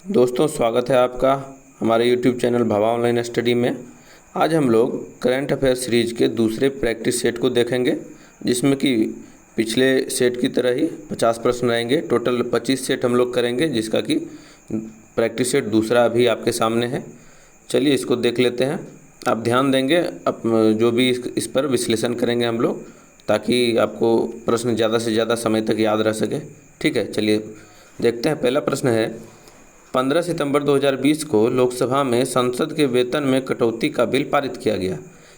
दोस्तों, स्वागत है आपका हमारे YouTube channel Bhabha online study में। आज हम लोग करंट अफेयर सीरीज के दूसरे प्रैक्टिस सेट को देखेंगे, जिसमें कि पिछले सेट की तरह ही 50 प्रश्न रहेंगे। टोटल 25 सेट हम लोग करेंगे, जिसका कि प्रैक्टिस सेट दूसरा अभी आपके सामने है। चलिए इसको देख लेते हैं। आप ध्यान देंगे, अब जो भी इस पर विश्लेषण करेंगे हम लोग, ताकि आपको प्रश्न ज़्यादा से ज़्यादा समय तक याद रह सके। ठीक है, चलिए देखते हैं। पहला प्रश्न है, 15 सितंबर 2020 को लोकसभा में संसद के वेतन में कटौती का बिल पारित किया गया।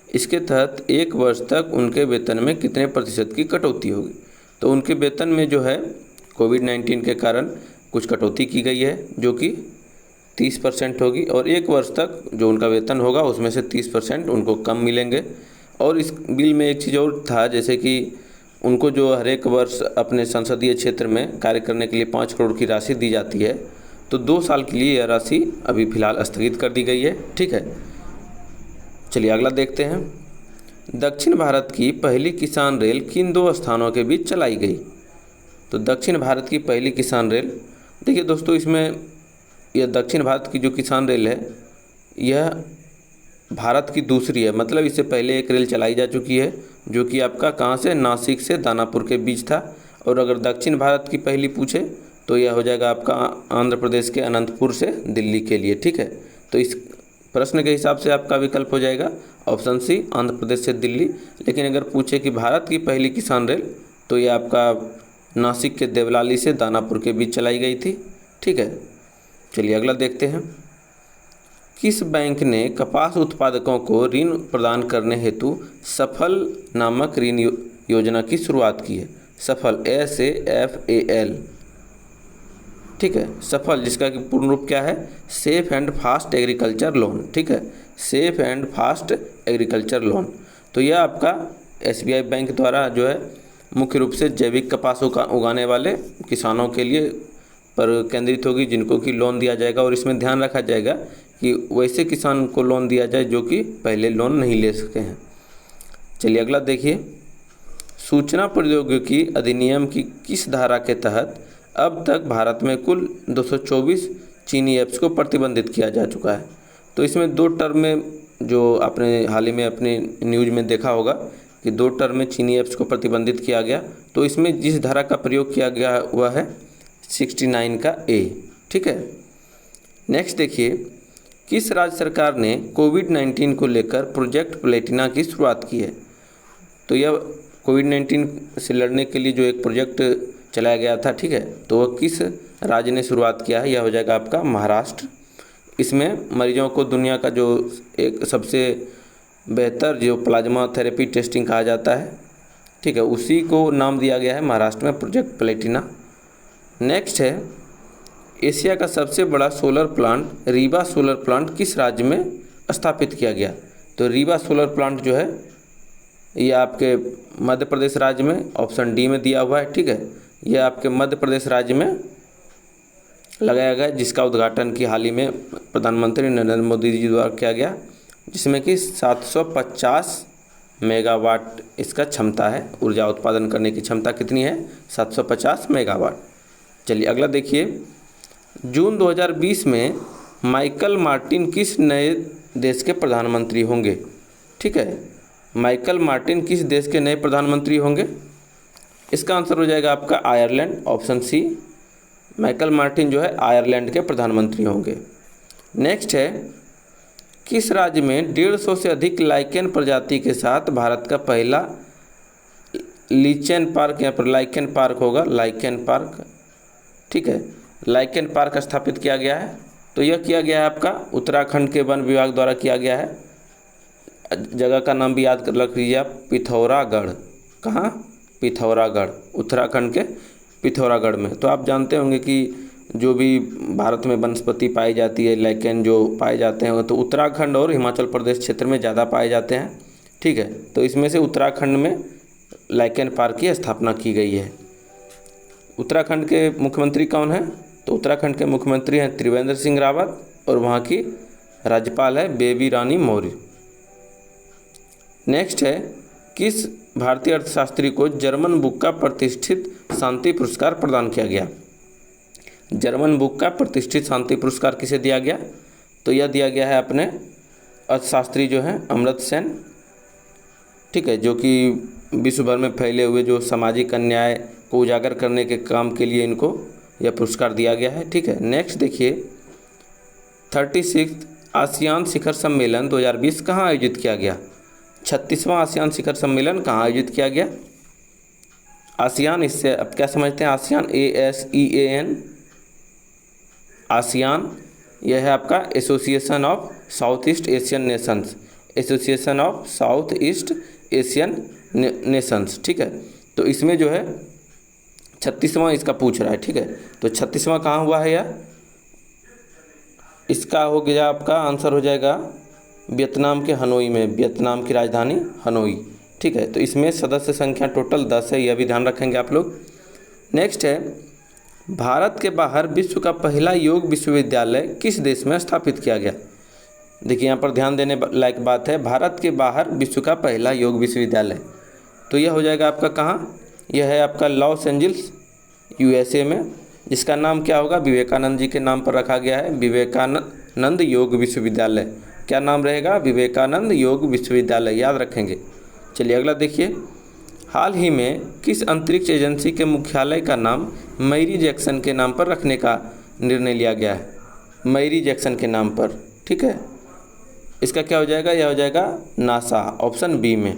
इसके तहत एक वर्ष तक उनके वेतन में कितने प्रतिशत की कटौती होगी? तो उनके वेतन में जो है कोविड-19 के कारण कुछ कटौती की गई है, जो कि 30% होगी, और एक वर्ष तक जो उनका वेतन होगा उसमें से 30% उनको कम मिलेंगे। और इस बिल में एक चीज़ और था, जैसे कि उनको जो हर एक वर्ष अपने संसदीय क्षेत्र में कार्य करने के लिए 5 करोड़ की राशि दी जाती है, तो 2 साल के लिए यह राशि अभी फ़िलहाल स्थगित कर दी गई है। ठीक है, चलिए अगला देखते हैं। दक्षिण भारत की पहली किसान रेल किन 2 स्थानों के बीच चलाई गई? तो दक्षिण भारत की पहली किसान रेल, देखिए दोस्तों, इसमें यह दक्षिण भारत की जो किसान रेल है, यह भारत की दूसरी है। मतलब इससे पहले एक रेल चलाई जा चुकी है, जो कि आपका कहाँ से, नासिक से दानापुर के बीच था। और अगर दक्षिण भारत की पहली पूछे तो यह हो जाएगा आपका आंध्र प्रदेश के अनंतपुर से दिल्ली के लिए। ठीक है, तो इस प्रश्न के हिसाब से आपका विकल्प हो जाएगा ऑप्शन सी, आंध्र प्रदेश से दिल्ली। लेकिन अगर पूछे कि भारत की पहली किसान रेल, तो ये आपका नासिक के देवलाली से दानापुर के बीच चलाई गई थी। ठीक है, चलिए अगला देखते हैं। किस बैंक ने कपास उत्पादकों को ऋण प्रदान करने हेतु सफल नामक ऋण योजना की शुरुआत की है? सफल, SAFAL। ठीक है, सफल, जिसका कि पूर्ण रूप क्या है, safe and fast agriculture loan. ठीक है, safe and fast agriculture loan. तो यह आपका SBI बैंक द्वारा जो है मुख्य रूप से जैविक कपास उगाने वाले किसानों के लिए पर केंद्रित होगी, जिनको कि लोन दिया जाएगा। और इसमें ध्यान रखा जाएगा कि वैसे किसान को लोन दिया जाए जो कि पहले लोन नहीं ले सके हैं। चलिए अगला देखिए। सूचना प्रौद्योगिकी अधिनियम की किस धारा के तहत अब तक भारत में कुल 224 चीनी ऐप्स को प्रतिबंधित किया जा चुका है? तो इसमें 2 टर्म में, जो आपने हाल ही में अपने न्यूज़ में देखा होगा कि 2 टर्म में चीनी ऐप्स को प्रतिबंधित किया गया। तो इसमें जिस धारा का प्रयोग किया गया हुआ है 69 का A। ठीक है, नेक्स्ट देखिए। किस राज्य सरकार ने कोविड-19 को लेकर प्रोजेक्ट प्लेटिना की शुरुआत की है? तो यह कोविड-19 से लड़ने के लिए जो एक प्रोजेक्ट चलाया गया था, ठीक है, तो वह किस राज्य ने शुरुआत किया है? यह हो जाएगा आपका महाराष्ट्र। इसमें मरीजों को दुनिया का जो एक सबसे बेहतर जो प्लाज्मा थेरेपी टेस्टिंग कहा जाता है, ठीक है, उसी को नाम दिया गया है महाराष्ट्र में, प्रोजेक्ट प्लेटिना। नेक्स्ट है, एशिया का सबसे बड़ा solar plant Rewa solar plant किस राज्य में स्थापित किया गया? तो रीवा सोलर प्लांट जो है ये आपके मध्य प्रदेश राज्य में, ऑप्शन डी में दिया हुआ है। ठीक है, यह आपके मध्य प्रदेश राज्य में लगाया गया, जिसका उद्घाटन की हाल ही में प्रधानमंत्री नरेंद्र मोदी जी द्वारा किया गया, जिसमें कि 750 मेगावाट इसका क्षमता है। ऊर्जा उत्पादन करने की क्षमता कितनी है? 750 मेगावाट। चलिए अगला देखिए। जून 2020 में माइकल मार्टिन किस नए देश के प्रधानमंत्री होंगे? ठीक है, माइकल मार्टिन किस देश के नए प्रधानमंत्री होंगे? इसका आंसर हो जाएगा आपका Ireland, option C. Michael Martin जो है आयरलैंड के प्रधानमंत्री होंगे। नेक्स्ट है, किस राज्य में 150 से अधिक लाइकेन प्रजाति के साथ भारत का पहला लीचेन पार्क, यहाँ पर लाइकेन पार्क होगा, लाइकेन पार्क। ठीक है, लाइकेन पार्क स्थापित किया गया है। तो यह किया गया है आपका उत्तराखंड के वन विभाग द्वारा किया गया है। जगह का नाम भी याद कर रख लीजिए आप, पिथौरागढ़। कहाँ? पिथौरागढ़, उत्तराखंड के पिथौरागढ़ में। तो आप जानते होंगे कि जो भी भारत में वनस्पति पाई जाती है, लाइकेन जो पाए जाते हैं, तो उत्तराखंड और हिमाचल प्रदेश क्षेत्र में ज़्यादा पाए जाते हैं। ठीक है, तो इसमें से उत्तराखंड में लाइकेन पार्क की स्थापना की गई है। उत्तराखंड के मुख्यमंत्री कौन है? तो उत्तराखंड के मुख्यमंत्री हैं त्रिवेंद्र सिंह रावत, और वहाँ की राज्यपाल है बेबी रानी मौर्य। नेक्स्ट है, किस भारतीय अर्थशास्त्री को जर्मन बुक का प्रतिष्ठित शांति पुरस्कार प्रदान किया गया? जर्मन बुक का प्रतिष्ठित शांति पुरस्कार किसे दिया गया? तो यह दिया गया है अपने अर्थशास्त्री जो हैं अमर्त्य सेन, ठीक है, जो कि विश्व भर में फैले हुए जो सामाजिक अन्याय को उजागर करने के काम के लिए इनको यह पुरस्कार दिया गया है, ठीक है। नेक्स्ट देखिए 36 आसियान शिखर सम्मेलन 2020 कहाँ आयोजित किया गया? 36वां आसियान शिखर सम्मेलन कहाँ आयोजित किया गया? आसियान, इससे अब क्या समझते हैं? आसियान, ASEAN, आसियान यह है आपका association of south east Asian Nations, association of south east Asian Nations, ठीक है। तो इसमें जो है 36वां इसका पूछ रहा है, ठीक है। तो 36वां कहाँ हुआ है यार? इसका हो गया आपका आंसर हो जाएगा वियतनाम के हनोई में, वियतनाम की राजधानी हनोई, ठीक है। तो इसमें सदस्य संख्या टोटल 10 है, यह भी ध्यान रखेंगे आप लोग। नेक्स्ट है भारत के बाहर विश्व का पहला योग विश्वविद्यालय किस देश में स्थापित किया गया? देखिए यहाँ पर ध्यान देने लायक बात है, भारत के बाहर विश्व का पहला योग विश्वविद्यालय, तो यह हो जाएगा आपका कहाँ? यह है आपका लॉस एंजल्स USA में, जिसका नाम क्या होगा? विवेकानंद जी के नाम पर रखा गया है, विवेकानंद योग विश्वविद्यालय। क्या नाम रहेगा? विवेकानंद योग विश्वविद्यालय, याद रखेंगे। चलिए अगला देखिए, हाल ही में किस अंतरिक्ष एजेंसी के मुख्यालय का नाम मैरी जैक्सन के नाम पर रखने का निर्णय लिया गया है? मैरी जैक्सन के नाम पर, ठीक है। इसका क्या हो जाएगा? यह हो जाएगा नासा, ऑप्शन बी में,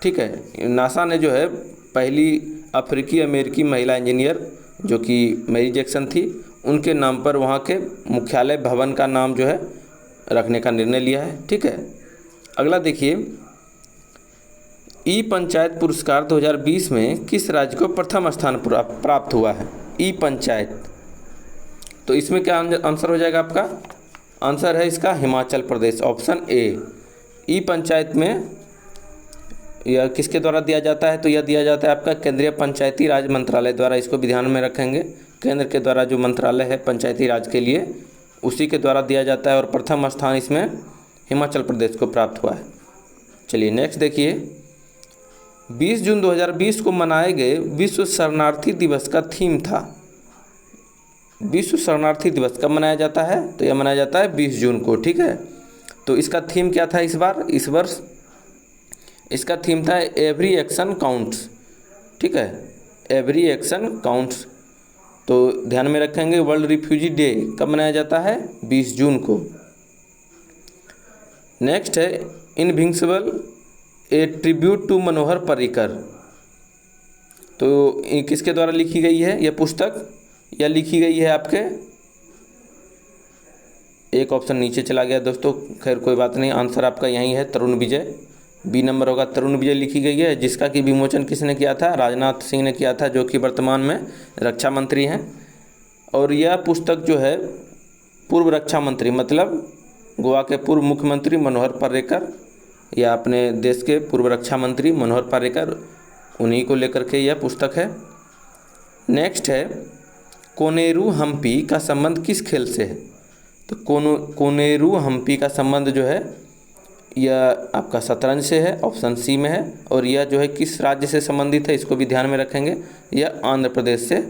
ठीक है। नासा ने जो है पहली अफ्रीकी अमेरिकी महिला इंजीनियर जो कि मैरी जैक्सन थी, उनके नाम पर वहाँ के मुख्यालय भवन का नाम जो है रखने का निर्णय लिया है, ठीक है। अगला देखिए, ई पंचायत पुरस्कार 2020 में किस राज्य को प्रथम स्थान प्राप्त हुआ है? ई पंचायत, तो इसमें क्या आंसर हो जाएगा आपका? आंसर है इसका हिमाचल प्रदेश, ऑप्शन ए। ई पंचायत में यह किसके द्वारा दिया जाता है? तो यह दिया जाता है आपका केंद्रीय पंचायती राज मंत्रालय द्वारा, इसको भी ध्यान में रखेंगे। केंद्र के द्वारा जो मंत्रालय है पंचायती राज के लिए, उसी के द्वारा दिया जाता है और प्रथम स्थान इसमें हिमाचल प्रदेश को प्राप्त हुआ है। चलिए नेक्स्ट देखिए, 20 जून 2020 को मनाए गए विश्व शरणार्थी दिवस का थीम था। विश्व शरणार्थी दिवस कब मनाया जाता है? तो यह मनाया जाता है 20 जून को, ठीक है। तो इसका थीम क्या था इस बार? इस वर्ष इसका थीम था एवरी एक्शन काउंट्स, ठीक है, एवरी एक्शन काउंट्स। तो ध्यान में रखेंगे वर्ल्ड रिफ्यूजी डे कब मनाया जाता है? 20 जून को। नेक्स्ट है invincible A tribute to Manohar Parrikar, तो किसके द्वारा लिखी गई है यह पुस्तक? यह लिखी गई है आपके, एक ऑप्शन नीचे चला गया दोस्तों, खैर कोई बात नहीं, आंसर आपका यही है, तरुण विजय, बी नंबर होगा, तरुण विजय लिखी गई है, जिसका कि विमोचन किसने किया था? राजनाथ सिंह ने किया था, जो कि वर्तमान में रक्षा मंत्री हैं। और यह पुस्तक जो है पूर्व रक्षा मंत्री, मतलब गोवा के पूर्व मुख्यमंत्री मनोहर पर्रिकर, या अपने देश के पूर्व रक्षा मंत्री मनोहर पर्रिकर, उन्हीं को लेकर के यह पुस्तक है। नेक्स्ट है कोनेरू हम्पी का संबंध किस खेल से है? तो कोनेरू हम्पी का संबंध जो है यह आपका शतरंज से है, ऑप्शन सी में है। और यह जो है किस राज्य से संबंधित है, इसको भी ध्यान में रखेंगे, यह आंध्र प्रदेश से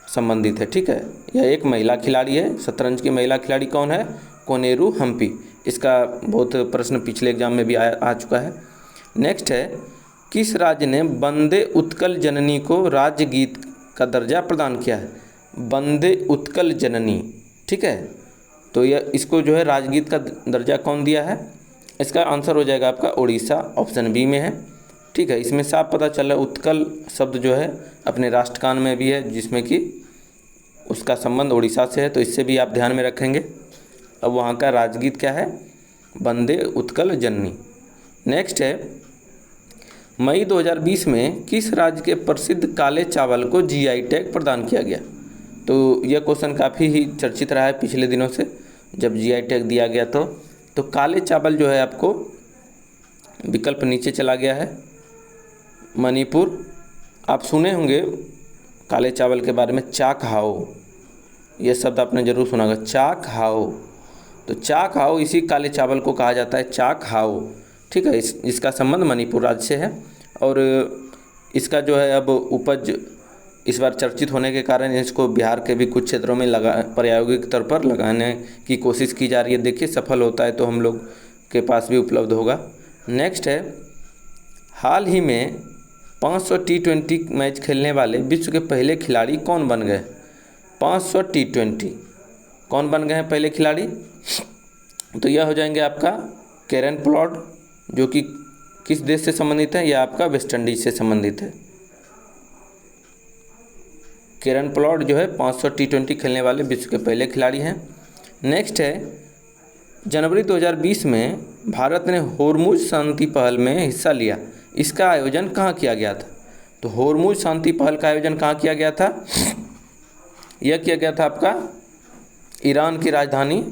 संबंधित है, ठीक है। यह एक महिला खिलाड़ी है, शतरंज की महिला खिलाड़ी कौन है? कोनेरू हम्पी। इसका बहुत प्रश्न पिछले एग्जाम में भी आ चुका है। नेक्स्ट है किस राज्य ने वंदे उत्कल जननी को राज्य गीत का दर्जा प्रदान किया है? वंदे उत्कल जननी, ठीक है। तो यह इसको जो है राजगीत का दर्जा कौन दिया है? इसका आंसर हो जाएगा आपका उड़ीसा, ऑप्शन बी में है, ठीक है। इसमें साफ पता चला उत्कल शब्द जो है अपने राष्ट्रगान में भी है, जिसमें कि उसका संबंध उड़ीसा से है, तो इससे भी आप ध्यान में रखेंगे। अब वहाँ का राजगीत क्या है? वंदे उत्कल जननी। नेक्स्ट है मई 2020 में किस राज्य के प्रसिद्ध काले चावल को GI टैग प्रदान किया गया? तो यह क्वेश्चन काफ़ी ही चर्चित रहा है पिछले दिनों से, जब GI टैग दिया गया तो काले चावल जो है आपको विकल्प नीचे चला गया है, मणिपुर। आप सुने होंगे काले चावल के बारे में, चाक हाओ, यह शब्द आपने ज़रूर सुना होगा, चाक हाओ। तो चाक हाओ इसी काले चावल को कहा जाता है, चाक हाओ, ठीक है। इसका संबंध मणिपुर राज्य से है। और इसका जो है अब उपज इस बार चर्चित होने के कारण इसको बिहार के भी कुछ क्षेत्रों में प्रायोगिक तौर पर लगाने की कोशिश की जा रही है। देखिए सफल होता है तो हम लोग के पास भी उपलब्ध होगा। नेक्स्ट है, हाल ही में 500 T20 मैच खेलने वाले विश्व के पहले खिलाड़ी कौन बन गए? 500 T20 कौन बन गए हैं पहले खिलाड़ी? तो यह हो जाएंगे आपका कैरन पोलार्ड, जो कि किस देश से संबंधित है? यह आपका वेस्ट इंडीज से संबंधित है। कैरन पोलार्ड जो है 500 T20 खेलने वाले विश्व के पहले खिलाड़ी हैं। नेक्स्ट है, जनवरी 2020 में भारत ने होर्मुज शांति पहल में हिस्सा लिया। इसका आयोजन कहाँ किया गया था? तो होर्मुज शांति पहल का आयोजन कहाँ किया गया था? यह किया गया था आपका ईरान की राजधानी,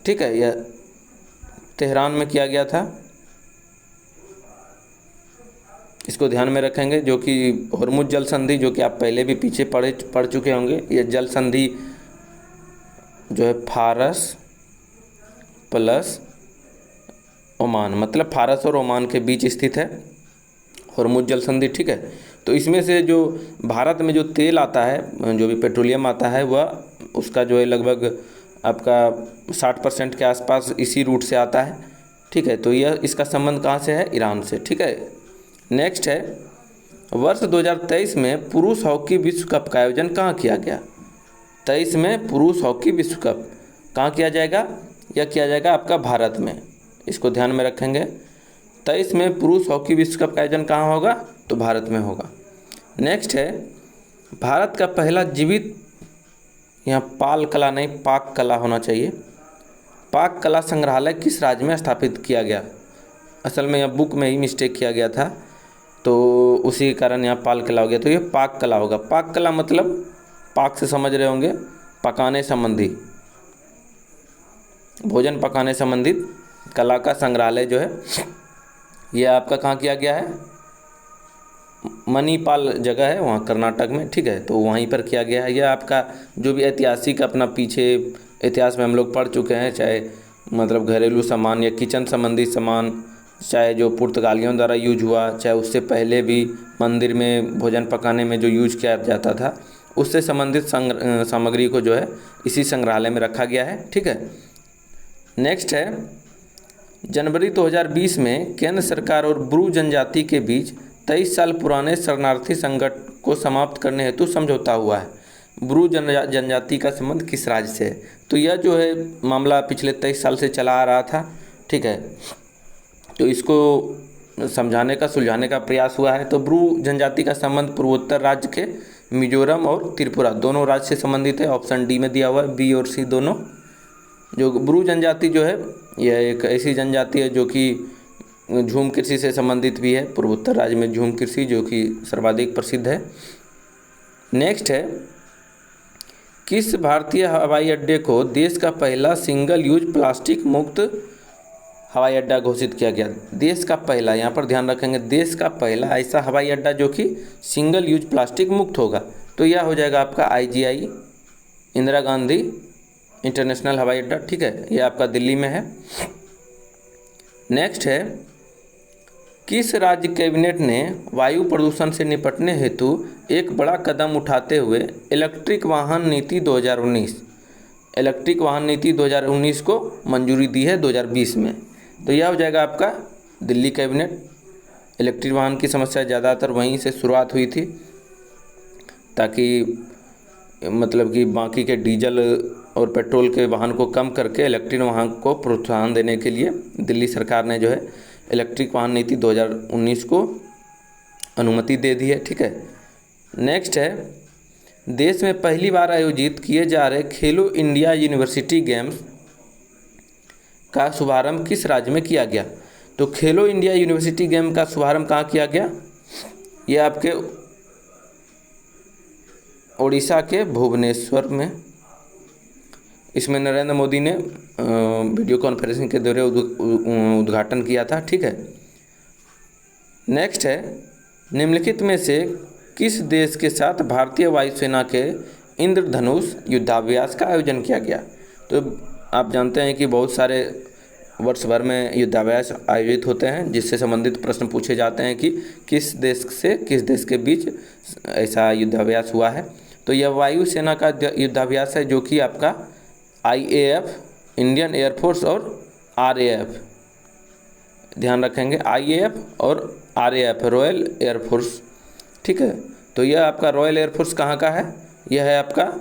ठीक है, यह तेहरान में किया गया था। इसको ध्यान में रखेंगे, जो कि होर्मुज जल संधि, जो कि आप पहले भी पीछे पढ़ चुके होंगे। यह जल संधि जो है फारस प्लस ओमान, मतलब फारस और ओमान के बीच स्थित है होर्मुज जल संधि, ठीक है। तो इसमें से जो भारत में जो तेल आता है, जो भी पेट्रोलियम आता है, वह उसका जो है लगभग आपका 60% के आसपास इसी रूट से आता है, ठीक है। तो यह इसका संबंध कहाँ से है? ईरान से, ठीक है। नेक्स्ट है, वर्ष 2023 में पुरुष हॉकी विश्व कप का आयोजन कहाँ किया गया? 23 में पुरुष हॉकी विश्व कप कहाँ किया जाएगा? यह किया जाएगा आपका भारत में, इसको ध्यान में रखेंगे। 23 में पुरुष हॉकी विश्व कप का आयोजन कहाँ होगा? तो भारत में होगा। नेक्स्ट है, भारत का पहला जीवित, यहाँ पाल कला नहीं पाक कला होना चाहिए, पाक कला संग्रहालय किस राज्य में स्थापित किया गया? असल में यह बुक में ही मिस्टेक किया गया था, तो उसी के कारण यहाँ पाल कला हो गया। तो ये पाक कला होगा। पाक कला मतलब पाक से समझ रहे होंगे, पकाने संबंधी, भोजन पकाने संबंधित कला का संग्रहालय जो है यह आपका कहाँ किया गया है? मणिपाल जगह है वहाँ कर्नाटक में, ठीक है, तो वहीं पर किया गया है। यह आपका जो भी ऐतिहासिक अपना पीछे इतिहास में हम लोग पढ़ चुके हैं, चाहे मतलब घरेलू सामान या किचन संबंधी सामान, चाहे जो पुर्तगालियों द्वारा यूज हुआ, चाहे उससे पहले भी मंदिर में भोजन पकाने में जो यूज किया जाता था, उससे संबंधित सामग्री को जो है इसी संग्रहालय में रखा गया है, ठीक है। नेक्स्ट है, जनवरी 2020 में केंद्र सरकार और ब्रू जनजाति के बीच 23 साल पुराने शरणार्थी संकट को समाप्त करने हेतु समझौता हुआ है। ब्रू जनजाति का संबंध किस राज्य से है? तो यह जो है मामला पिछले 23 साल से चला आ रहा था, ठीक है, तो इसको समझाने का सुलझाने का प्रयास हुआ है। तो ब्रू जनजाति का संबंध पूर्वोत्तर राज्य के मिजोरम और त्रिपुरा दोनों राज्य से संबंधित है। ऑप्शन डी में दिया हुआ है, बी और सी दोनों। जो ब्रू जनजाति जो है यह एक ऐसी जनजाति है जो कि झूम कृषि से संबंधित भी है। पूर्वोत्तर राज्य में झूम कृषि जो कि सर्वाधिक प्रसिद्ध है। नेक्स्ट है, किस भारतीय हवाई अड्डे को देश का पहला सिंगल यूज प्लास्टिक मुक्त हवाई अड्डा घोषित किया गया? देश का पहला, यहाँ पर ध्यान रखेंगे, देश का पहला ऐसा हवाई अड्डा जो कि सिंगल यूज प्लास्टिक मुक्त होगा। तो यह हो जाएगा आपका IGI इंदिरा गांधी इंटरनेशनल हवाई अड्डा, ठीक है, ये आपका दिल्ली में है। नेक्स्ट है, किस राज्य कैबिनेट ने वायु प्रदूषण से निपटने हेतु एक बड़ा कदम उठाते हुए इलेक्ट्रिक वाहन नीति 2019 को मंजूरी दी है 2020 में? तो यह हो जाएगा आपका दिल्ली कैबिनेट। इलेक्ट्रिक वाहन की समस्या ज़्यादातर वहीं से शुरुआत हुई थी, ताकि मतलब कि बाकी के डीजल और पेट्रोल के वाहन को कम करके इलेक्ट्रिक वाहन को प्रोत्साहन देने के लिए दिल्ली सरकार ने जो है इलेक्ट्रिक वाहन नीति 2019 को अनुमति दे दी है, ठीक है। नेक्स्ट है, देश में पहली बार आयोजित किए जा रहे खेलो इंडिया यूनिवर्सिटी गेम्स का शुभारंभ किस राज्य में किया गया? तो खेलो इंडिया यूनिवर्सिटी गेम का शुभारंभ कहाँ किया गया? ये आपके ओडिशा के भुवनेश्वर में। इसमें नरेंद्र मोदी ने वीडियो कॉन्फ्रेंसिंग के दौरे उद्घाटन किया था, ठीक है। नेक्स्ट है, निम्नलिखित में से किस देश के साथ भारतीय वायुसेना के इंद्रधनुष युद्धाभ्यास का आयोजन किया गया? तो आप जानते हैं कि बहुत सारे वर्ष भर में युद्धाभ्यास आयोजित होते हैं, जिससे संबंधित प्रश्न पूछे जाते हैं कि किस देश से किस देश के बीच ऐसा युद्धाभ्यास हुआ है। तो यह वायुसेना का युद्धाभ्यास है, जो कि आपका IAF, इंडियन एयरफोर्स और RAF, ध्यान रखेंगे, IAF और RAF, रॉयल एयरफोर्स। ठीक है, तो यह आपका रॉयल एयरफोर्स कहाँ का है? यह है आपका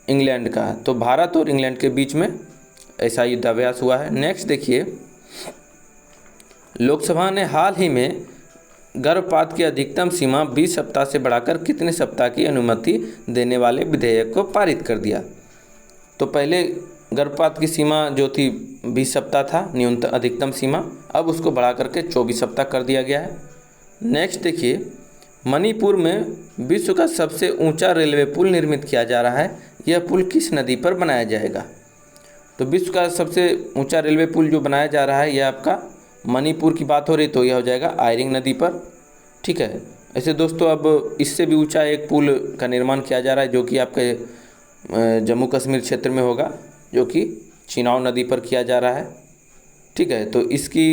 इंग्लैंड का। तो भारत और इंग्लैंड के बीच में ऐसा युद्धाभ्यास हुआ है। नेक्स्ट देखिए, लोकसभा ने हाल ही में गर्भपात की अधिकतम सीमा 20 सप्ताह से बढ़ाकर कितने सप्ताह की अनुमति देने वाले विधेयक को पारित कर दिया? तो पहले गर्भपात की सीमा जो थी 20 सप्ताह था न्यूनतम अधिकतम सीमा, अब उसको बढ़ा करके 24 सप्ताह कर दिया गया है। नेक्स्ट देखिए, मणिपुर में विश्व का सबसे ऊंचा रेलवे पुल निर्मित किया जा रहा है। यह पुल किस नदी पर बनाया जाएगा? तो विश्व का सबसे ऊंचा रेलवे पुल जो बनाया जा रहा है, यह आपका मणिपुर की बात हो रही, तो यह हो जाएगा आयरिंग नदी पर। ठीक है, ऐसे दोस्तों अब इससे भी ऊंचा एक पुल का निर्माण किया जा रहा है, जो कि आपके जम्मू कश्मीर क्षेत्र में होगा, जो कि चिनाब नदी पर किया जा रहा है। ठीक है, तो इसकी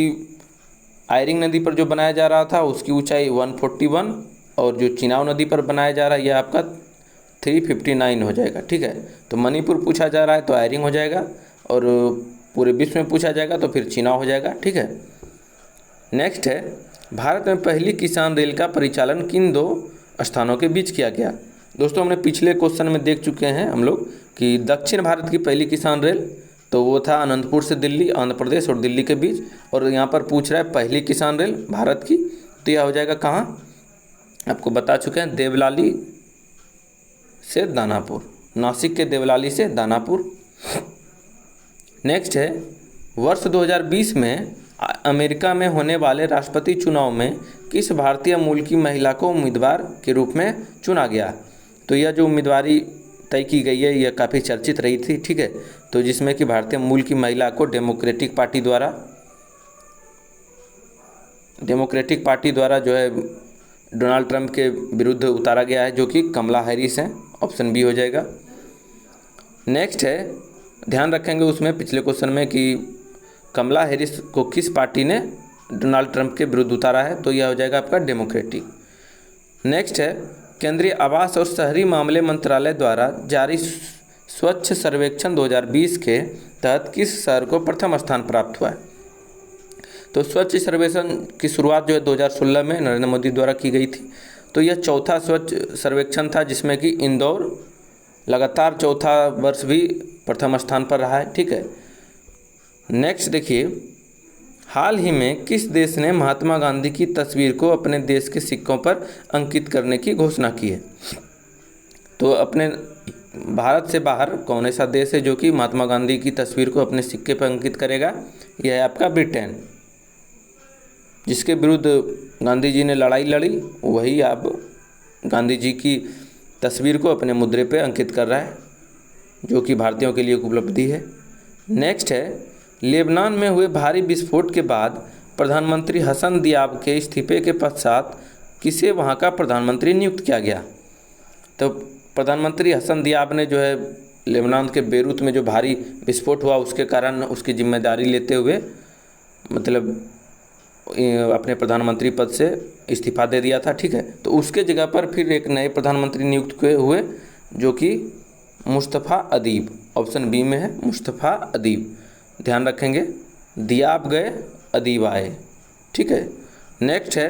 आयरिंग नदी पर जो बनाया जा रहा था उसकी ऊंचाई 141, और जो चिनाब नदी पर बनाया जा रहा है यह आपका 359 हो जाएगा। ठीक है, तो मणिपुर पूछा जा रहा है तो आयरिंग हो जाएगा, और पूरे विश्व में पूछा जाएगा तो फिर चिनाब हो जाएगा। ठीक है, नेक्स्ट है, भारत में पहली किसान रेल का परिचालन किन 2 स्थानों के बीच किया गया? दोस्तों हमने पिछले क्वेश्चन में देख चुके हैं हम लोग कि दक्षिण भारत की पहली किसान रेल तो वो था अनंतपुर से दिल्ली, आंध्र प्रदेश और दिल्ली के बीच, और यहाँ पर पूछ रहा है पहली किसान रेल भारत की, तो यह हो जाएगा कहाँ? आपको बता चुके हैं, देवलाली से दानापुर, नासिक के देवलाली से दानापुर। नेक्स्ट है, वर्ष 2020 में अमेरिका में होने वाले राष्ट्रपति चुनाव में किस भारतीय मूल की महिला को उम्मीदवार के रूप में चुना गया? तो यह जो उम्मीदवारी तय की गई है यह काफ़ी चर्चित रही थी। ठीक है, तो जिसमें कि भारतीय मूल की महिला को डेमोक्रेटिक पार्टी द्वारा जो है डोनाल्ड ट्रंप के विरुद्ध उतारा गया है, जो कि कमला हैरिस हैं। ऑप्शन बी हो जाएगा। नेक्स्ट है, ध्यान रखेंगे उसमें पिछले क्वेश्चन में कि कमला हैरिस को किस पार्टी ने डोनाल्ड ट्रंप के विरुद्ध उतारा है, तो यह हो जाएगा आपका डेमोक्रेटिक। नेक्स्ट है, केंद्रीय आवास और शहरी मामले मंत्रालय द्वारा जारी स्वच्छ सर्वेक्षण 2020 के तहत किस शहर को प्रथम स्थान प्राप्त हुआ है? तो स्वच्छ सर्वेक्षण की शुरुआत जो है 2016 में नरेंद्र मोदी द्वारा की गई थी। तो यह चौथा स्वच्छ सर्वेक्षण था, जिसमें कि इंदौर लगातार चौथा वर्ष भी प्रथम स्थान पर रहा है। ठीक है, नेक्स्ट देखिए, हाल ही में किस देश ने महात्मा गांधी की तस्वीर को अपने देश के सिक्कों पर अंकित करने की घोषणा की है? तो अपने भारत से बाहर कौन ऐसा देश है जो कि महात्मा गांधी की तस्वीर को अपने सिक्के पर अंकित करेगा? यह है आपका ब्रिटेन। जिसके विरुद्ध गांधी जी ने लड़ाई लड़ी वही अब गांधी जी की तस्वीर को अपने मुद्रे पे अंकित कर रहा है, जो कि भारतीयों के लिए एक उपलब्धि है। नेक्स्ट है, लेबनान में हुए भारी विस्फोट के बाद प्रधानमंत्री हसन दियाब के इस्तीफे के पश्चात किसे वहां का प्रधानमंत्री नियुक्त किया गया? तो प्रधानमंत्री हसन दियाब ने जो है लेबनान के बेरूत में जो भारी विस्फोट हुआ उसके कारण उसकी जिम्मेदारी लेते हुए मतलब अपने प्रधानमंत्री पद से इस्तीफा दे दिया था। ठीक है, तो उसके जगह पर फिर एक नए प्रधानमंत्री नियुक्त हुए, जो कि मुस्तफ़ा अदीब, ऑप्शन बी में है मुस्तफ़ा अदीब। ध्यान रखेंगे, दियाब गए अदीब आए। ठीक है, नेक्स्ट है,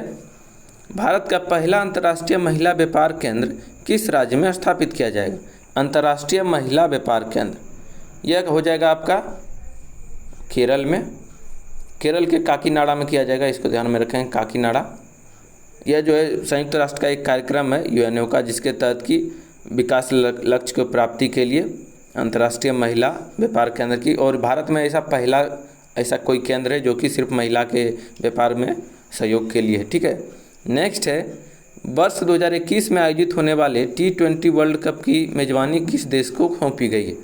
भारत का पहला अंतर्राष्ट्रीय महिला व्यापार केंद्र किस राज्य में स्थापित किया जाएगा? अंतर्राष्ट्रीय महिला व्यापार केंद्र यह हो जाएगा आपका केरल में, केरल के काकीनाडा में किया जाएगा। इसको ध्यान में रखें, काकीनाडा। यह जो है संयुक्त राष्ट्र का एक कार्यक्रम है यूएनओ का, जिसके तहत की विकास लक्ष्य की प्राप्ति के लिए अंतर्राष्ट्रीय महिला व्यापार केंद्र की, और भारत में ऐसा पहला ऐसा कोई केंद्र है जो कि सिर्फ महिला के व्यापार में सहयोग के लिए है। ठीक है, नेक्स्ट है, वर्ष 2021 में आयोजित होने वाले T20 वर्ल्ड कप की मेज़बानी किस देश को सौंपी गई है?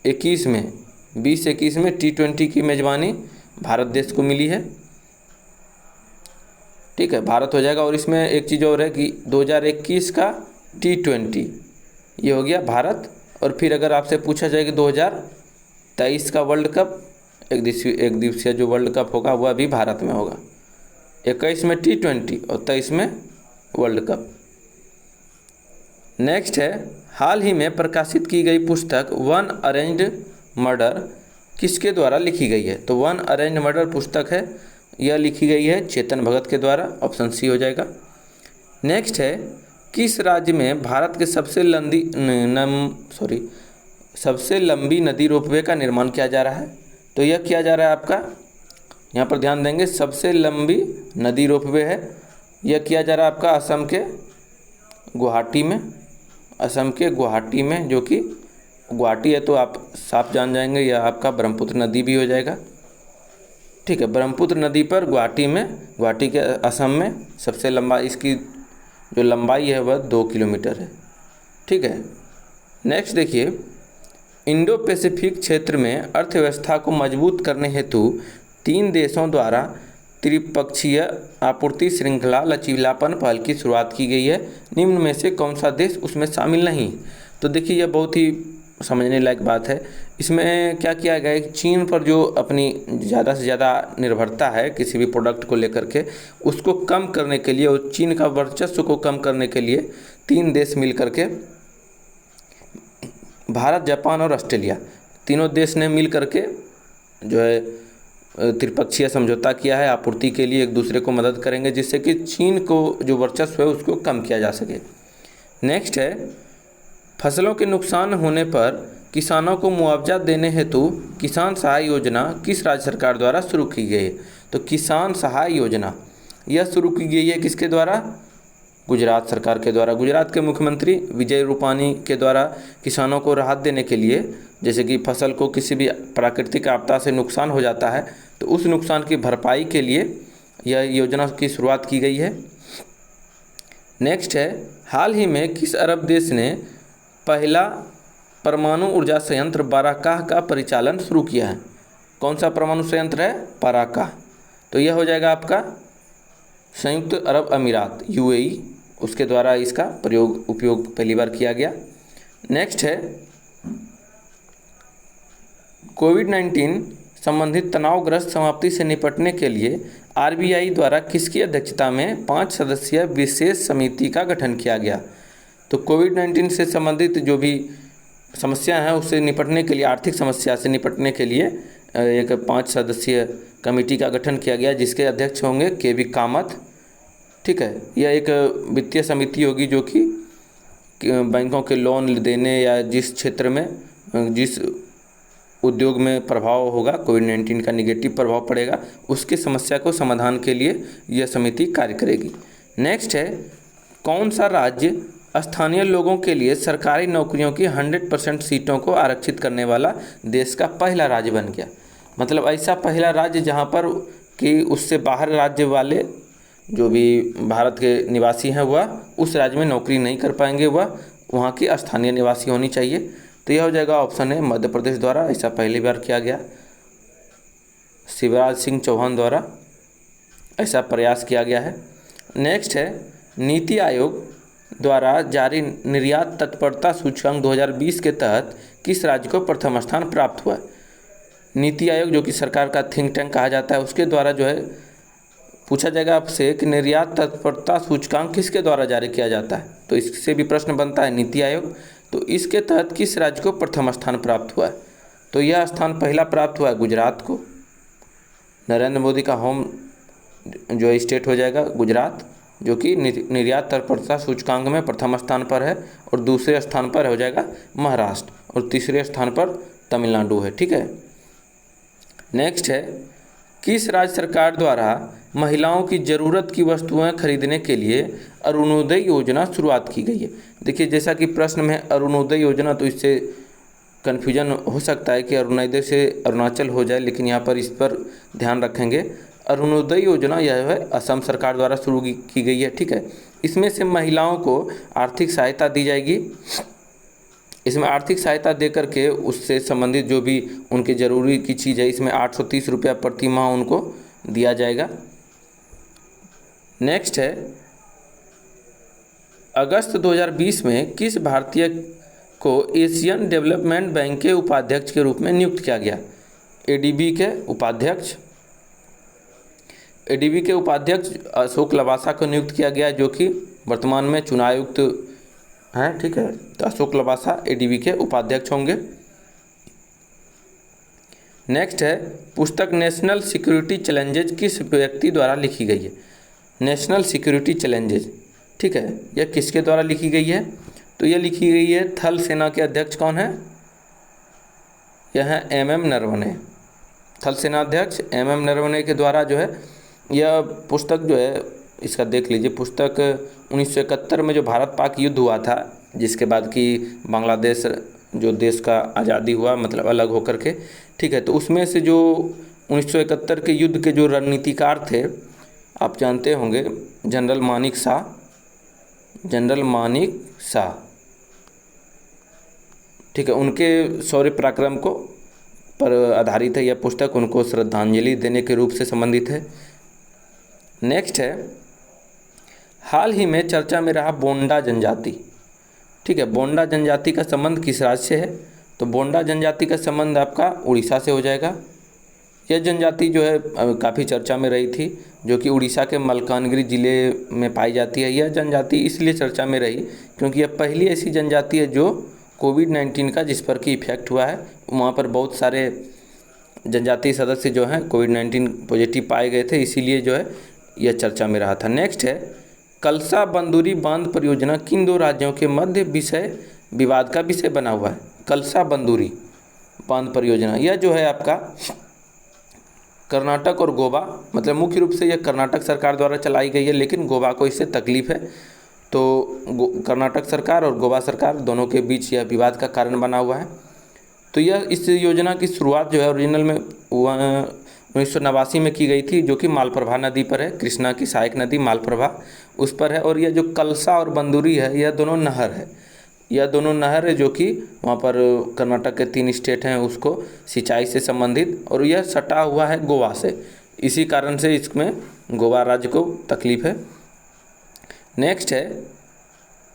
2021 में T20 की मेज़बानी भारत देश को मिली है। ठीक है, भारत हो जाएगा। और इसमें एक चीज़ और है कि 2021 का T20 ये हो गया भारत, और फिर अगर आपसे पूछा जाए कि 2023 का वर्ल्ड कप एक दिवसीय जो वर्ल्ड कप होगा वह भी भारत में होगा। 21 में T20 और 23 में वर्ल्ड कप। नेक्स्ट है, हाल ही में प्रकाशित की गई पुस्तक वन अरेंज्ड मर्डर किसके द्वारा लिखी गई है? तो वन अरेंज्ड मर्डर पुस्तक है, यह लिखी गई है चेतन भगत के द्वारा, ऑप्शन सी हो जाएगा। नेक्स्ट है, किस राज्य में भारत के सबसे लंबी नदी रोपवे का निर्माण किया जा रहा है? तो यह किया जा रहा है आपका, यहाँ पर ध्यान देंगे, सबसे लंबी नदी रोपवे है, यह किया जा रहा है आपका असम के गुवाहाटी में, जो कि गुवाहाटी है तो आप साफ जान जाएंगे यह आपका ब्रह्मपुत्र नदी भी हो जाएगा। ठीक है, ब्रह्मपुत्र नदी पर गुवाहाटी के असम में सबसे लंबा, इसकी जो लंबाई है वह 2 किलोमीटर है। ठीक है, नेक्स्ट देखिए, इंडो पैसिफिक क्षेत्र में अर्थव्यवस्था को मजबूत करने हेतु 3 देशों द्वारा त्रिपक्षीय आपूर्ति श्रृंखला लचीलापन पहल की शुरुआत की गई है। निम्न में से कौन सा देश उसमें शामिल नहीं? तो देखिए, यह बहुत ही समझने लायक बात है। इसमें क्या किया गया है, चीन पर जो अपनी ज़्यादा से ज़्यादा निर्भरता है किसी भी प्रोडक्ट को लेकर के, उसको कम करने के लिए और चीन का वर्चस्व को कम करने के लिए 3 देश मिल करके, भारत, जापान और ऑस्ट्रेलिया, तीनों देश ने मिल करके जो है त्रिपक्षीय समझौता किया है। आपूर्ति के लिए एक दूसरे को मदद करेंगे जिससे कि चीन को जो वर्चस्व है उसको कम किया जा सके। नेक्स्ट है, फसलों के नुकसान होने पर किसानों को मुआवजा देने हेतु किसान सहाय योजना किस राज्य सरकार द्वारा शुरू की गई है? तो किसान सहाय योजना यह शुरू की गई है किसके द्वारा? गुजरात सरकार के द्वारा। गुजरात के मुख्यमंत्री विजय रूपानी के द्वारा किसानों को राहत देने के लिए, जैसे कि फसल को किसी भी प्राकृतिक आपदा से नुकसान हो जाता है तो उस नुकसान की भरपाई के लिए यह योजना की शुरुआत की गई है। नेक्स्ट है, हाल ही में किस अरब देश ने पहला परमाणु ऊर्जा संयंत्र बाराकाह का परिचालन शुरू किया है? कौन सा परमाणु संयंत्र है? बाराकाह। तो यह हो जाएगा आपका संयुक्त अरब अमीरात, UAE, उसके द्वारा इसका उपयोग पहली बार किया गया। नेक्स्ट है, कोविड-19 संबंधित तनावग्रस्त समाप्ति से निपटने के लिए RBI द्वारा किसकी अध्यक्षता में 5 सदस्यीय विशेष समिति का गठन किया गया? तो कोविड-19 से संबंधित जो भी समस्या है उससे निपटने के लिए, आर्थिक समस्या से निपटने के लिए एक 5 सदस्यीय कमेटी का गठन किया गया जिसके अध्यक्ष होंगे KV कामत। ठीक है, यह एक वित्तीय समिति होगी जो कि बैंकों के लोन देने या जिस क्षेत्र में, जिस उद्योग में प्रभाव होगा, कोविड-19 का निगेटिव प्रभाव पड़ेगा, उसकी समस्या को समाधान के लिए यह समिति कार्य करेगी। नेक्स्ट है, कौन सा राज्य स्थानीय लोगों के लिए सरकारी नौकरियों की 100% सीटों को आरक्षित करने वाला देश का पहला राज्य बन गया? मतलब ऐसा पहला राज्य जहां पर कि उससे बाहर राज्य वाले जो भी भारत के निवासी हैं वह उस राज्य में नौकरी नहीं कर पाएंगे, वह वहाँ की स्थानीय निवासी होनी चाहिए। तो यह हो जाएगा ऑप्शन है मध्य प्रदेश द्वारा, ऐसा पहली बार किया गया। शिवराज सिंह चौहान द्वारा ऐसा प्रयास किया गया है। नेक्स्ट है, नीति आयोग द्वारा जारी निर्यात तत्परता सूचकांक 2020 के तहत किस राज्य को प्रथम स्थान प्राप्त हुआ? नीति आयोग जो कि सरकार का थिंक टैंक कहा जाता है, उसके द्वारा जो है पूछा जाएगा आपसे कि निर्यात तत्परता सूचकांक किसके द्वारा जारी किया जाता है? तो इससे भी प्रश्न बनता है नीति आयोग। तो इसके तहत किस राज्य को प्रथम स्थान प्राप्त हुआ है? तो यह स्थान पहला प्राप्त हुआ है गुजरात को। नरेंद्र मोदी का होम जो स्टेट हो जाएगा गुजरात, जो कि निर्यात तत्परता सूचकांक में प्रथम स्थान पर है, और दूसरे स्थान पर हो जाएगा महाराष्ट्र, और तीसरे स्थान पर तमिलनाडु है। ठीक है, नेक्स्ट है, किस राज्य सरकार द्वारा महिलाओं की ज़रूरत की वस्तुएं खरीदने के लिए अरुणोदय योजना शुरुआत की गई है? देखिए, जैसा कि प्रश्न में अरुणोदय योजना, तो इससे कन्फ्यूजन हो सकता है कि अरुणोदय से अरुणाचल हो जाए, लेकिन यहाँ पर इस पर ध्यान रखेंगे। अरुणोदय योजना यह है असम सरकार द्वारा शुरू की गई है। ठीक है, इसमें से महिलाओं को आर्थिक सहायता दी जाएगी। इसमें आर्थिक सहायता दे करके उससे संबंधित जो भी उनकी ज़रूरी की चीज़ है, इसमें 830 रुपया प्रति माह उनको दिया जाएगा। नेक्स्ट है, अगस्त 2020 में किस भारतीय को एशियन डेवलपमेंट बैंक के उपाध्यक्ष के रूप में नियुक्त किया गया? एडीबी के उपाध्यक्ष अशोक लवासा को नियुक्त किया गया है, जो कि वर्तमान में चुनायुक्त हैं। ठीक है, तो अशोक लवासा एडीबी के उपाध्यक्ष होंगे। नेक्स्ट है, पुस्तक नेशनल सिक्योरिटी चैलेंजेज किस व्यक्ति द्वारा लिखी गई है? नेशनल सिक्योरिटी चैलेंजेज, ठीक है, यह किसके द्वारा लिखी गई है? तो यह लिखी गई है, थल सेना के अध्यक्ष कौन है? यह है एमएम नरवणे। थल सेना अध्यक्ष एमएम नरवणे के द्वारा जो है यह पुस्तक जो है, इसका देख लीजिए। पुस्तक 1971 में जो भारत पाक युद्ध हुआ था, जिसके बाद कि बांग्लादेश जो देश का आज़ादी हुआ, मतलब अलग होकर के, ठीक है, तो उसमें से जो 1971 के युद्ध के जो रणनीतिकार थे, आप जानते होंगे, जनरल मानिक शाह, ठीक है, उनके शौर्य पराक्रम को पर आधारित है यह पुस्तक, उनको श्रद्धांजलि देने के रूप से संबंधित है। नेक्स्ट है, हाल ही में चर्चा में रहा बोंडा जनजाति, ठीक है, बोंडा जनजाति का संबंध किस राज्य से है? तो बोंडा जनजाति का संबंध आपका उड़ीसा से हो जाएगा। यह जनजाति जो है काफ़ी चर्चा में रही थी, जो कि उड़ीसा के मलकानगिरी ज़िले में पाई जाती है। यह जनजाति इसलिए चर्चा में रही क्योंकि यह पहली ऐसी जनजाति है जो कोविड-19 का जिस पर कि इफेक्ट हुआ है, वहाँ पर बहुत सारे जनजातीय सदस्य जो हैं कोविड-19 पॉजिटिव पाए गए थे, इसीलिए जो है यह चर्चा में रहा था। नेक्स्ट है, कलसा बंदूरी बांध परियोजना किन दो राज्यों के मध्य विवाद का विषय बना हुआ है? कलसा बंदूरी बांध परियोजना, यह जो है आपका कर्नाटक और गोवा, मतलब मुख्य रूप से यह कर्नाटक सरकार द्वारा चलाई गई है, लेकिन गोवा को इससे तकलीफ है, तो कर्नाटक सरकार और गोवा सरकार दोनों के बीच यह विवाद का कारण बना हुआ है। तो यह इस योजना की शुरुआत जो है ओरिजिनल में 1989 में की गई थी, जो कि मालप्रभा नदी पर है, कृष्णा की सहायक नदी मालप्रभा उस पर है। और यह जो कलसा और बंदूरी है, यह दोनों नहर है, जो कि वहाँ पर कर्नाटक के 3 स्टेट हैं उसको सिंचाई से संबंधित, और यह सटा हुआ है गोवा से, इसी कारण से इसमें गोवा राज्य को तकलीफ है। नेक्स्ट है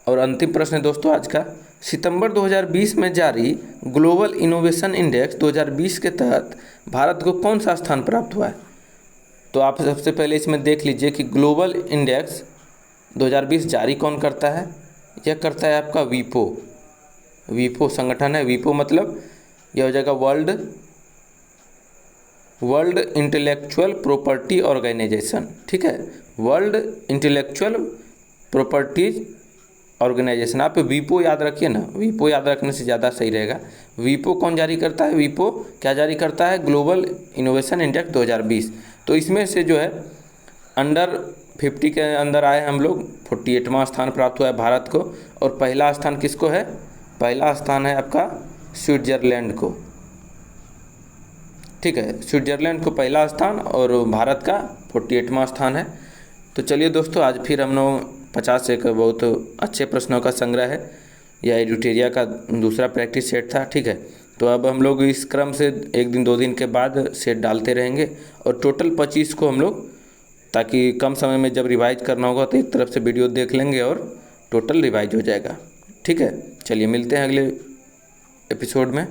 और अंतिम प्रश्न है दोस्तों आज का, सितंबर 2020 में जारी ग्लोबल इनोवेशन इंडेक्स 2020 के तहत भारत को कौन सा स्थान प्राप्त हुआ है? तो आप सबसे पहले इसमें देख लीजिए कि ग्लोबल इंडेक्स 2020 जारी कौन करता है? यह करता है आपका वीपो संगठन है। वीपो मतलब यह हो जाएगा वर्ल्ड इंटेलेक्चुअल प्रॉपर्टी ऑर्गेनाइजेशन, ठीक है, वर्ल्ड इंटेलेक्चुअल प्रॉपर्टीज ऑर्गेनाइजेशन। आप वीपो याद रखिए ना, वीपो याद रखने से ज़्यादा सही रहेगा। वीपो कौन जारी करता है? वीपो क्या जारी करता है? Global innovation index 2020। तो इसमें से जो है अंडर 50 के अंदर आए हम लोग, 48वां स्थान प्राप्त हुआ है भारत को। और पहला स्थान किसको है? पहला स्थान है आपका स्विट्जरलैंड को, ठीक है, स्विट्जरलैंड को पहला स्थान और भारत का 48वां स्थान है। तो चलिए दोस्तों, आज फिर हम लोग 50 एक बहुत अच्छे प्रश्नों का संग्रह है, यह एडुटेरिया का दूसरा प्रैक्टिस सेट था, ठीक है। तो अब हम लोग इस क्रम से 1 दिन 2 दिन के बाद सेट डालते रहेंगे, और टोटल 25 को हम लोग, ताकि कम समय में जब रिवाइज करना होगा तो एक तरफ से वीडियो देख लेंगे और टोटल रिवाइज हो जाएगा, ठीक है। चलिए मिलते हैं अगले एपिसोड में।